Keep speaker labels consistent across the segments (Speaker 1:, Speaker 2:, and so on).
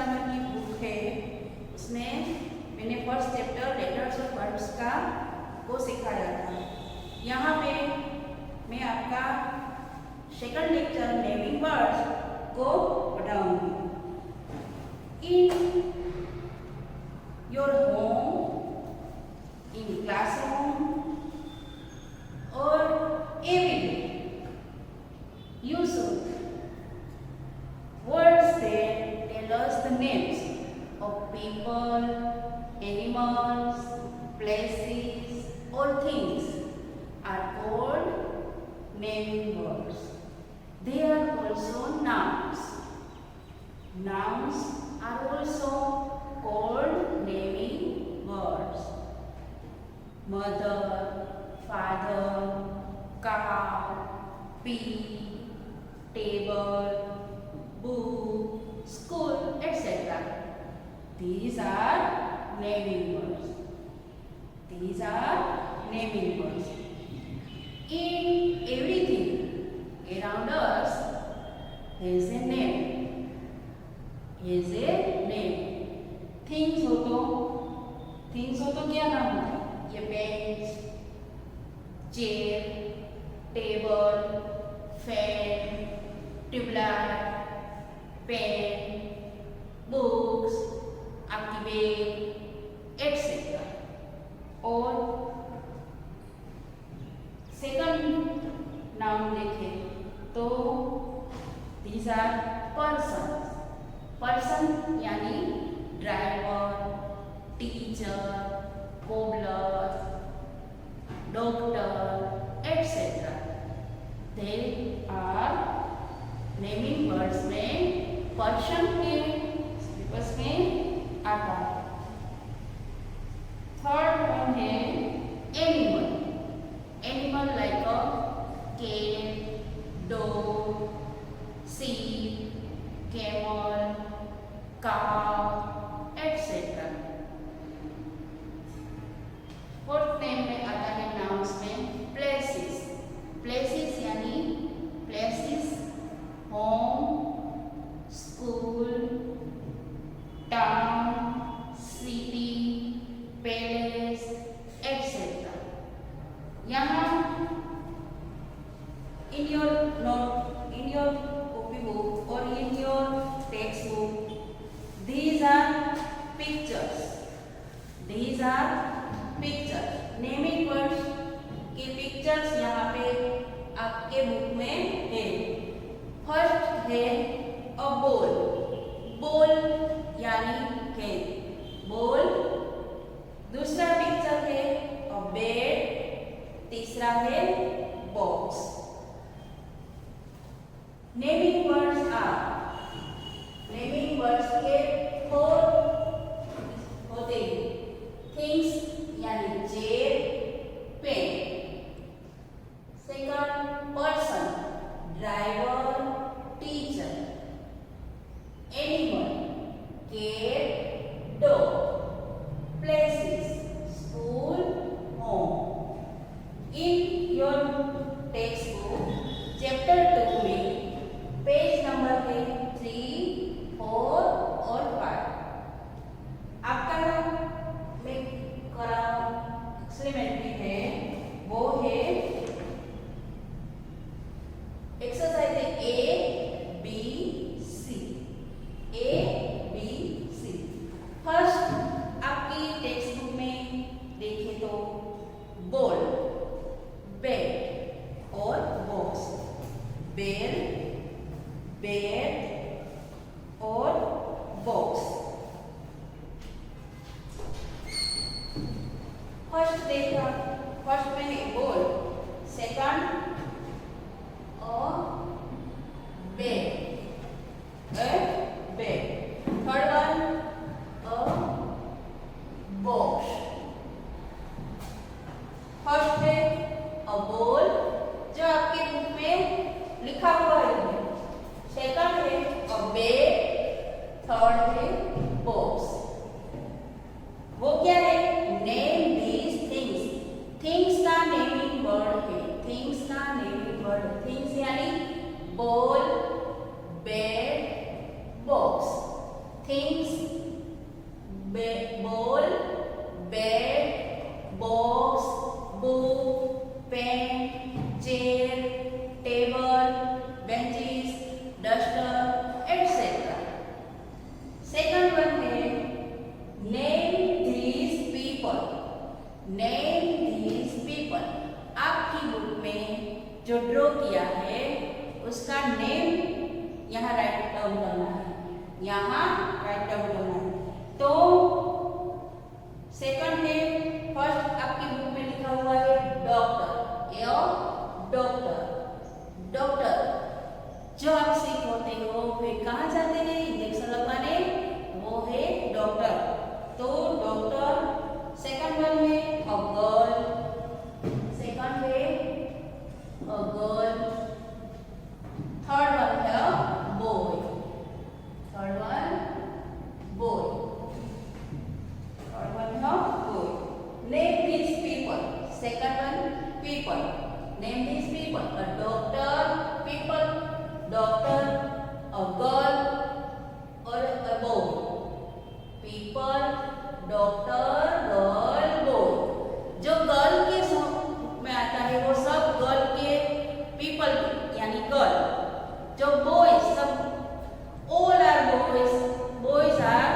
Speaker 1: Number की book है, उसमें मैंने फर्स्ट चैप्टर लेटर्स और वर्ड्स का वो सिखाया था। यहाँ पे मैं आपका सेकंड लेक्चर नेमिंग वर्ड्स को पढ़ाऊंगी। In your home, in classroom और everyday you should words that tell us the names of people, animals, places or things are called naming words. They are also nouns. Nouns are also called naming words. Mother, father, cow, pig, table, book, school, etc. These are naming words. These are naming words. In everything around us has a name. Has a name. Things हो तो क्या नाम होता है? ये bench, chair, table, fan, tubelight, pen, books, आपकी bag, etcetera. और second नाम देखें तो दीज आर पर्सन। पर्सन यानी driver, teacher, cobbler, doctor, etcetera. They are naming words में पर्सन के सिलेबस में आता है। थर्ड वन है animal. Animal like a cat, dog, sheep, camel, cow, etc. Fourth name में आता है नाउन्स में प्लेसेस। प्लेसेस यानी places, home, school, town, city, palace, etcetera. यहाँ in your note, in your copy book और in your text book, these are pictures. These are pictures. Naming words के pictures यहाँ पे आपके बुक में है। फर्स्ट है अ बॉल। बॉल यानी गेंद, बॉल। दूसरा पिक्चर है अ बेड। तीसरा है बॉक्स। नेमिंग वर्ड्स के फोर होते हैं। थिंग्स यानी chair, pen. Second person, driver, teacher. Animal, cat, dog. Places, school, home. In your text book chapter 2 में पेज नंबर है 3, 4 और 5। आपका मैं करा एक्सपेरिमेंट भी है, वो है exercise A B C. A B C. First आपकी टेक्स्ट बुक में देखें तो बॉल, बेड और बॉक्स। बेल, बेड और बॉक्स। फर्स्ट देखा, फर्स्ट में है ball. Second bed, bed. Third one box. First है अ बॉल जो आपके बुक में लिखा हुआ है। सेकंड है अ बेड। थर्ड है बॉक्स। वो क्या है? Name these things. थिंग्स का नेमिंग नेम यहाँ राइट डाउन करना है, यहाँ राइट डाउन करना है। तो सेकंड है, फर्स्ट आपकी बुक में लिखा हुआ है डॉक्टर, ए डॉक्टर, डॉक्टर। जो आप सिक होते हो फिर कहाँ जाते हैं इंजेक्शन लगवाने, वो है डॉक्टर। तो डॉक्टर। सेकंड वन है अ गर्ल, सेकंड है अ गर्ल। थर्ड वन है boy, third one boy, third one है boy. Name this people, second one people, name this people, a doctor, people, doctor, a girl और a boy. People, doctor, girl, boy. जो girl के में आता है वो सब गर्ल के, पीपल यानी गर्ल। जो बॉयज सब all are boys, boys are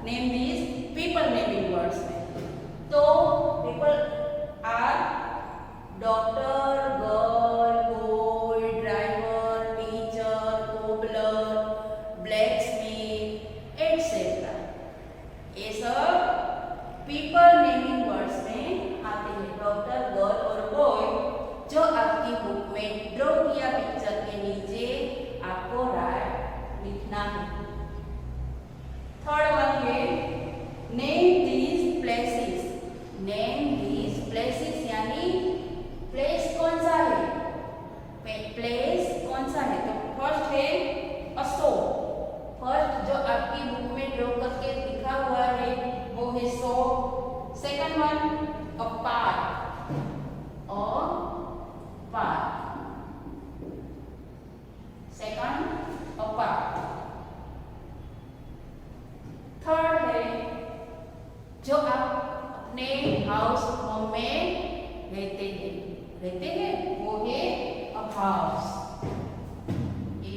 Speaker 1: name this people naming words में। तो people are doctor, girl, boy, driver, teacher, cobbler, blacksmith etcetera. ये सब पीपल नेमिंग वर्ड्स में आते हैं, डॉक्टर, गर्ल और बॉय, जो आपकी बुक में ड्रॉ किया पिक्चर के नीचे आपको राइट लिखना है। थर्ड वन है name these places, name these places यानी प्लेस कौन सा है, प्लेस कौन सा है। तो फर्स्ट है अ शॉप, फर्स्ट जो आपकी बुक में ड्रॉ करके लिखा हुआ है वो है शॉप। सेकंड वन अ पार्क, अ पार्क, सेकंड अ पार्क। थर्ड है जो आप अपने हाउस होम में रहते हैं वो है a house, a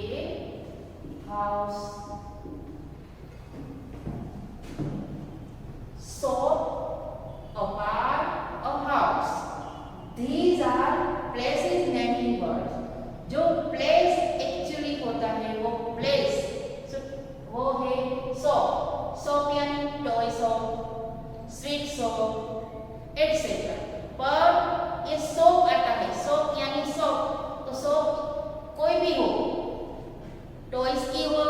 Speaker 1: house. Shop, a park, a house. These are places naming words. जो place actually होता है वो place, वो है shop, shop यानी toy shop, sweet shop, etc. पर ये shop आता है, shop यानी shop, तो shop कोई भी हो, toys की हो,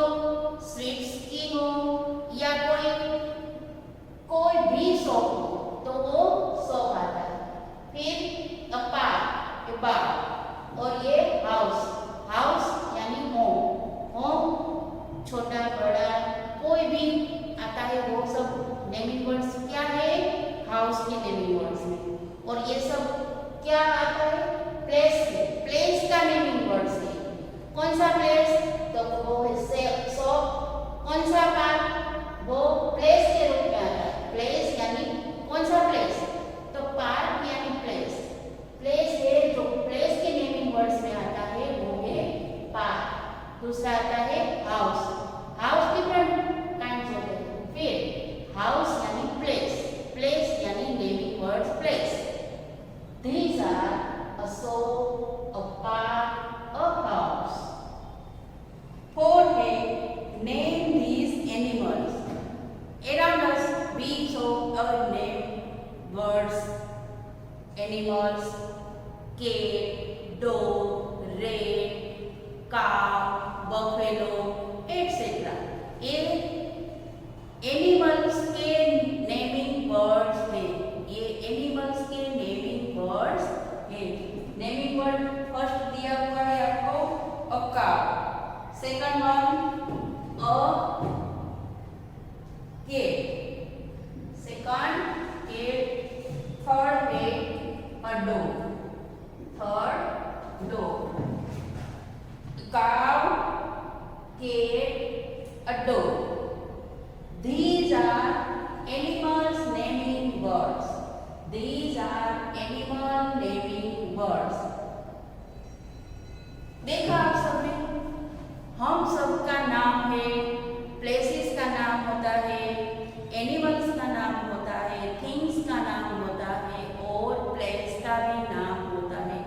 Speaker 1: sweets की हो या कोई भी शॉप हो तो वो शॉप आता है। फिर अ पार्क, ए बाग, और ये हाउस, हाउस यानी होम, होम छोटा बड़ा कोई भी आता है वो सब नेमिंग वर्ड्स क्या है, हाउस के नेमिंग वर्ड्स में। और ये सब क्या आता है, प्लेस है, प्लेस का नेमिंग वर्ड्स है। कौन सा प्लेस, तो वो है शॉप। कौन सा पार्क, वो प्लेस के रूप में आता है, प्लेस यानी कौन सा प्लेस, तो पार्क यानी प्लेस, प्लेस है जो प्लेस के नेमिंग वर्ड्स में आता है वो है पार्क। दूसरा आता है हाउस, हाउस डिफरेंट काइंड्स होते हैं। फिर हाउस यानी प्लेस, प्लेस यानी naming words place. These are a shop, a park, a house. Fourth है name these animals. Around us we show our name words, animals, cat, dog, rat, cow, buffalo, etc. ये animals के naming words हैं, ये animals के naming words हैं। Naming word first दिया हुआ है आपको a cow, second one a cat, second cat, third है a dog, third dog, cow, cat, a dog. These are animals naming words. These are animal naming words. देखा आप सबने, हम सबका नाम है, प्लेसेस का नाम होता है, एनिमल्स का नाम होता है, थिंग्स का नाम होता है और प्लेस का भी नाम होता है।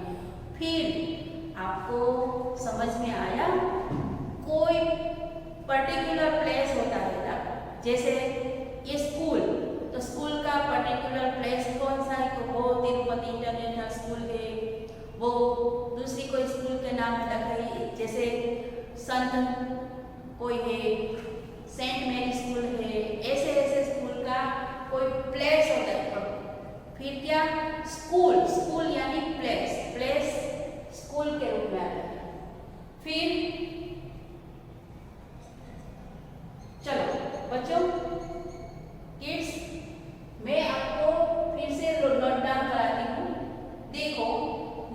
Speaker 1: फिर आपको समझ में आया? कोई पर्टिकुलर प्लेस होता है ना, जैसे ये स्कूल, तो स्कूल का पर्टिकुलर प्लेस कौन सा है? तो वो तिरुपति इंटरनेशनल स्कूल है, वो दूसरी कोई स्कूल के नाम लगाइए, जैसे संत कोई है, सेंट मेरी स्कूल है, ऐसे ऐसे स्कूल का कोई प्लेस होता है। फिर क्या? स्कूल, स्कूल यानी प्लेस, प्लेस स्कूल के रूप में आता है। फिर चलो बच्चों, किड्स, मैं आपको फिर से नोट डाउन कराती हूँ। देखो,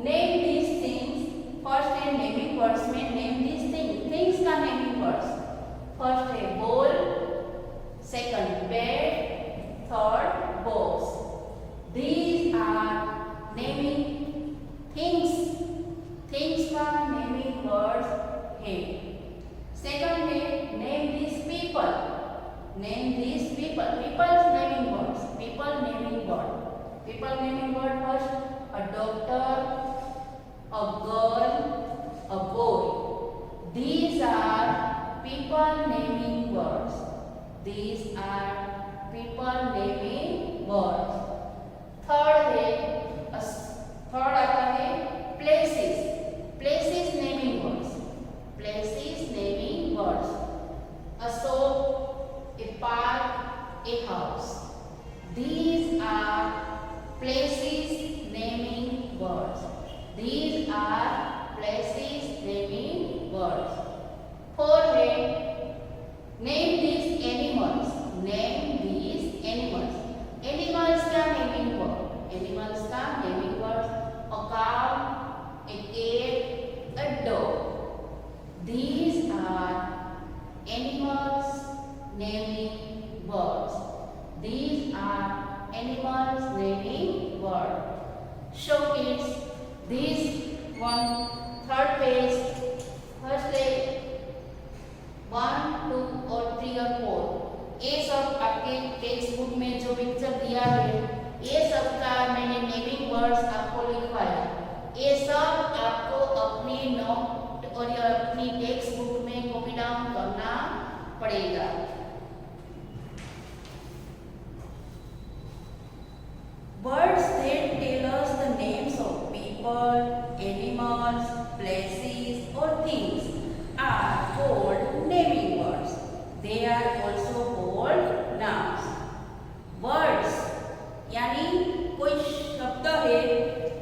Speaker 1: नेम दीज थिंग्स, फर्स्ट है नेमिंग वर्ड्स में नेम दीज थिंग्स, थिंग्स का नेमिंग वर्ड्स। फर्स्ट है ball, second bed, third box. These are naming things, things का naming words है। Second है name these people, name these people, people's naming words, people naming word, people naming word first, a doctor, a girl, a boy. These are people naming words, these are people naming words. Third है, third आता है places, places naming words, places naming words. A shop, A park, a house. These are places naming words, these are places naming words. Fourth है name these animals, name these animals. Animals का naming word, animals का naming word, a cow, a cat, a dog. These are animals naming words, these are animals naming word. Show kids this one, third page, first है 1, 2 और 3 और 4। ये सब आपके text book में जो पिक्चर दिया है, ये सब का मैंने नेमिंग वर्ड्स आपको लिखवाया। ये सब आपको अपनी नोट और अपनी टेक्स्ट बुक में कॉपी डाउन करना पड़ेगा। Words that tell us the names of people, animals, places or things are called naming words. They are also called nouns. Words यानी कोई शब्द है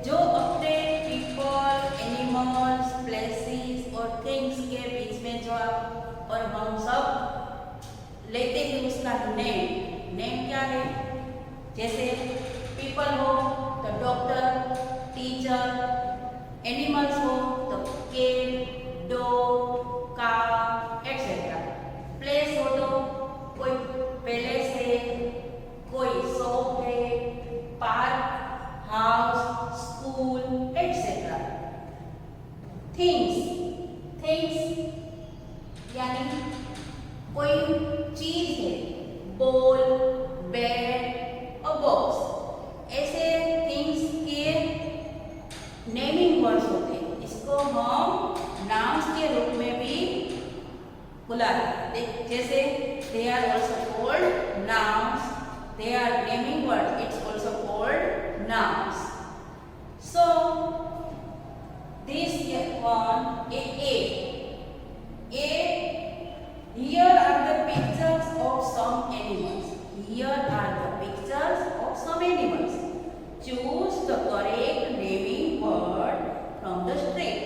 Speaker 1: जो अपने people, animals, places और things के बीच में जो आप और हम सब लेते हैं उसका नेम। नेम क्या है? जैसे people हो तो डॉक्टर, टीचर, एनिमल्स हो तो cat, dog, cow etcetera. Place हो तो कोई पैलेस है, कोई शॉप है, park, house, school etcetera. Things, things यानी कोई चीज है, बॉल, बेड और बॉक्स, ऐसे थिंग्स के नेमिंग वर्ड्स होते हैं। इसको हम नाउन्स के रूप में भी बुलाते हैं। जैसे they are also called nouns, they are naming words, it's also called nouns. So this one here are the pictures of some animals, here are the pictures of some animals. Choose the correct naming word from the string,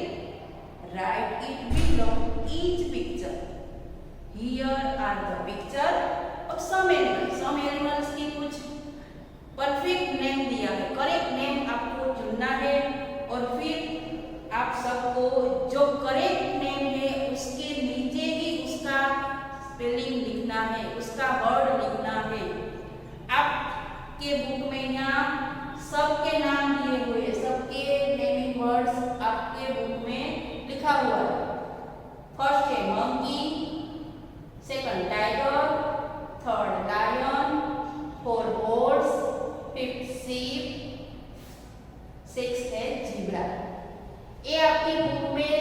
Speaker 1: write it below each picture. Here are the picture of some animals. Some animals की कुछ perfect name दिया है, correct name आपको चुनना है और फिर आप सबको जो करेक्ट नेम है उसके नीचे ही उसका स्पेलिंग लिखना है, उसका वर्ड लिखना है। आपके बुक में यहाँ सबके नाम दिए हुए, सबके नेमिंग वर्ड्स आपके बुक में लिखा हुआ है। फर्स्ट है monkey, second tiger, third lion, fourth horse, fifth sheep, sixth है जीब्रा। ये आपकी बुक में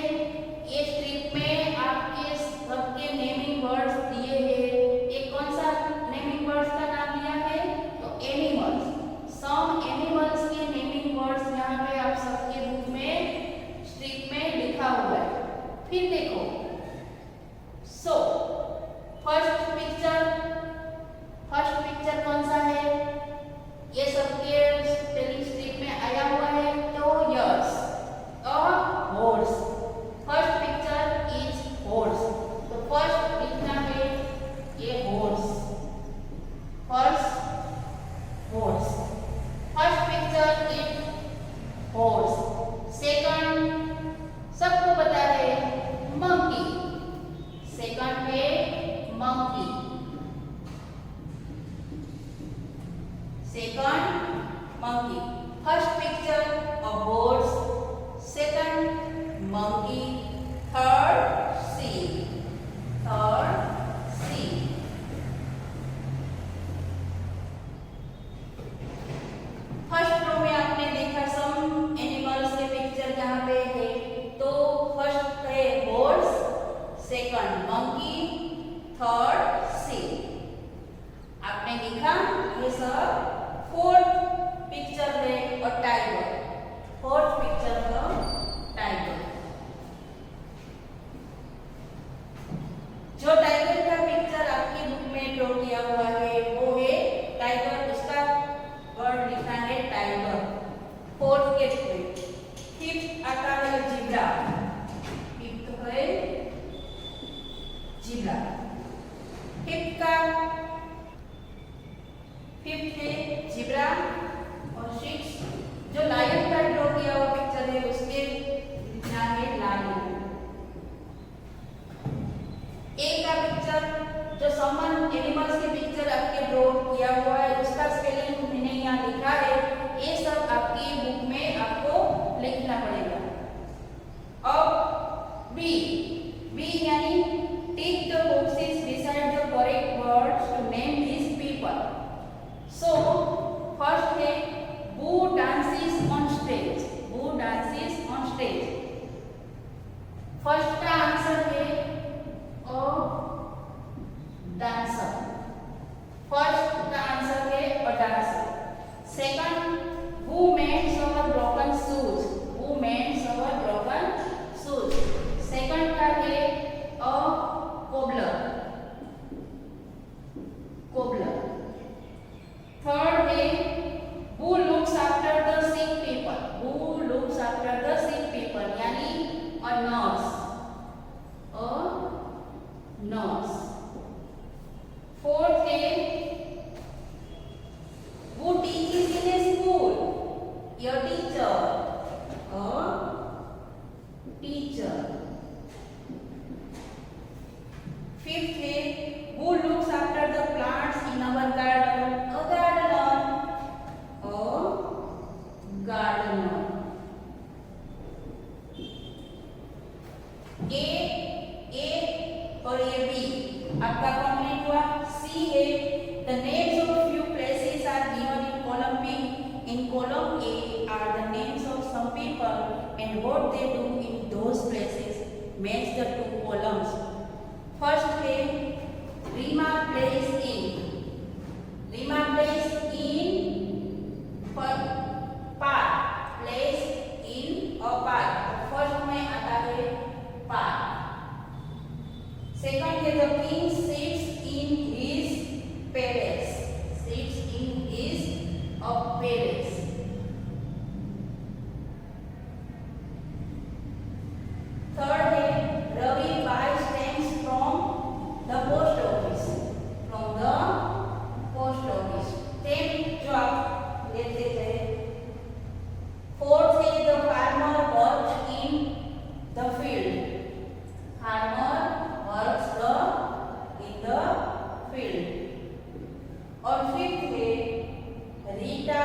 Speaker 1: सेकंड मंकी, थर्ड सी। आपने लिखा ये सब। फोर्थ पिक्चर है और टाइगर, फोर्थ पिक्चर का टाइगर। जो टाइगर का पिक्चर आपकी बुक में ड्रॉ किया हुआ है वो है टाइगर, उसका वर्ड लिखना है टाइगर, फोर्थ के पे। फिफ्थ आता है जिब्रा, फिफ्थ है जिब्रा। फिफ्थ का फिफ्थ है जिब्रा और सिक्स जो लायन का ड्रॉ किया हुआ पिक्चर है उसके लिखना है लायन। ए का पिक्चर जो समन एनिमल्स के पिक्चर आपके ड्रॉ किया हुआ है उसका स्पेलिंग मैंने यहाँ लिखा है, ये सब आपकी बुक में आपको लिखना पड़ेगा। अब बी, बी यानी tick the boxes beside the correct words to name these people. So first है who dances on stage, who dances on stage. First का आंसर है अ डांसर, फर्स्ट का आंसर है अ dancer. Second who mends our broken shoes, who mends our broken shoes. Second का है अ cobbler, cobbler. Third है who looks after the sick people, who looks after the sick people यानी a nurse, a nurse. Fourth है who teaches in a school, a teacher, a teacher. Fifth है who looks after the plants in our garden, a gardener, a gardener. ए और ये B आपका complete हुआ। सी है the names of few places are given in column B. In column A are the names of some people and what they do in those places. Match the two columns. First है Rima plays in, Rima plays in park, plays in a park. First में आता है park. Second है the king sits in his palace, sits in his a palace. Third है Ravi buys stamps from the post office, from the post office. Stamp जो आप लेते थे. Fourth है the farmer works in the field, farmer works in the field. और fifth है Rita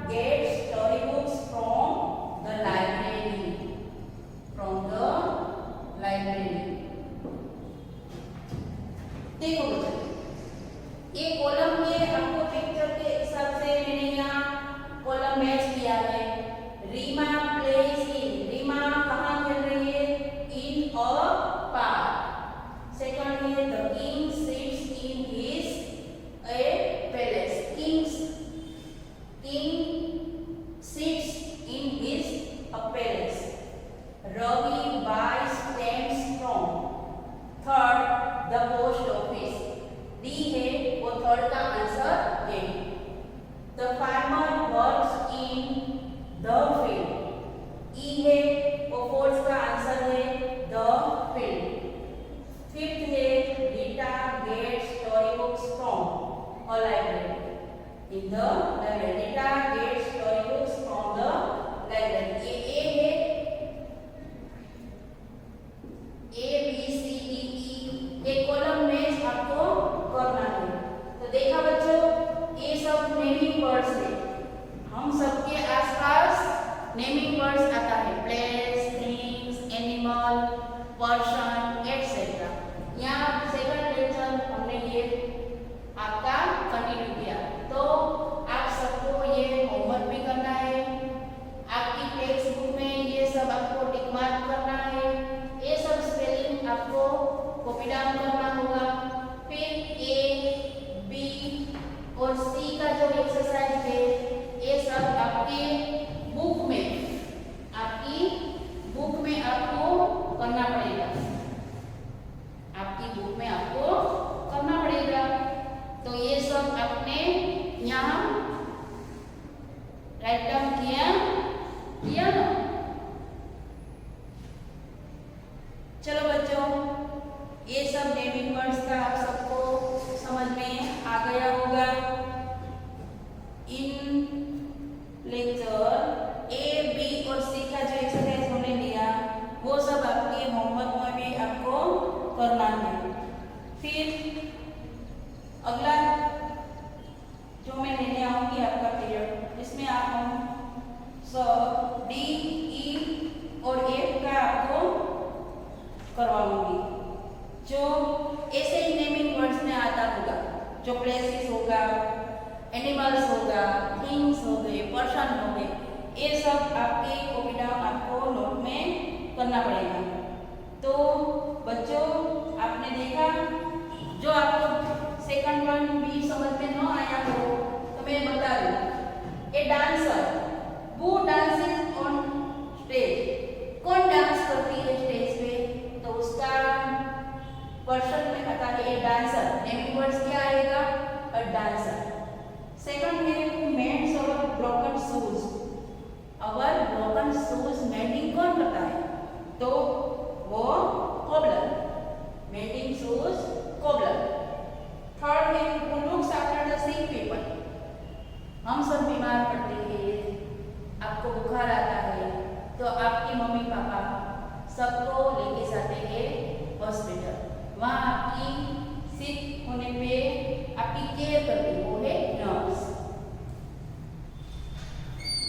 Speaker 1: gets storybooks from the library, from the library. देखो बच्चों ये कॉलम के आपको पिक्चर के हिसाब से मैंने यहाँ कॉलम मैच किया है। रीमा प्लेस इन, रीमा कहाँ खेल रही है? In a park. सेकंड है the king sits in his a palace, king sits in his a palace. Ravi buys stamps from, third the post office. D है वो थर्ड का आंसर है। The farmer works in the field. E है वो fourth का answer है the field. Fifth है Rita gets story books from a library, in the library. Rita gets story books from the library. ये A है, ए B C D E एक column में आपको करना है। तो देखा बच्चों ये सब नेमिंग वर्ड्स है। हम सबके आसपास नेमिंग वर्ड्स आता है, place, things, animal, person etcetera. यहाँ सेकंड लेक्चर हमने ये आपका कंटिन्यू किया, तो आप सबको ये होमवर्क भी करना है। आपकी टेक्स्ट बुक में ये सब आपको टिक मार्क करना है। ये सब स्पेलिंग आपको कॉपी डाउन करना होगा। फिर ए, बी और सी का जो एक्सरसाइज है ये सब आपके बुक में, आपकी बुक में आपको करना पड़ेगा, आपकी बुक में आपको करना पड़ेगा। तो ये सब आपने यहाँ राइट डाउन किया ना। चलो बच्चों, ये सब नेमिंग वर्ड्स का आप सबको समझ में आ गया होगा। इन लेक्चर ए, बी और सी का जो एक्सरसाइज हमने लिया वो सब आपके होमवर्क में भी आपको करना है। फिर अगला जो मैं लेने आऊंगी आपका पीरियड, इसमें आप हम सब डी, ई और एफ का आपको करवाऊंगी, जो ऐसे ही नेमिंग वर्ड्स में आता होगा, जो प्लेसेस होगा, एनिमल्स होगा, थिंग्स हो गए, पर्सन हो गए, ये सब आपके कॉपी डाउन आपको नोट में करना पड़ेगा। तो बच्चों आपने देखा, जो आपको सेकंड वन भी समझ में न आया हो तो मैं बता दूं, a dancer who dances on stage, कौन डांस करती है स्टेज पे, तो उसका पर्सन में आता है ए डांसर। नेमिंग वर्ड्स क्या आएगा, अ डांसर। सेकंड है who mends our broken shoes, our broken shoes mending कौन करता है, तो वो cobbler, mending shoes cobbler. Third है who looks after the sick people, हम सब बीमार पड़ते हैं, आपको बुखार आता है तो आपकी मम्मी पापा सबको लेके जाते हैं हॉस्पिटल, वहाँ आपकी सिक होने पे आपकी केयर करती है, वो है नर्स।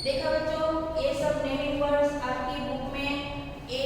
Speaker 1: देखा बच्चों, ये सब नेमिंग वर्ड्स आपकी बुक में ए,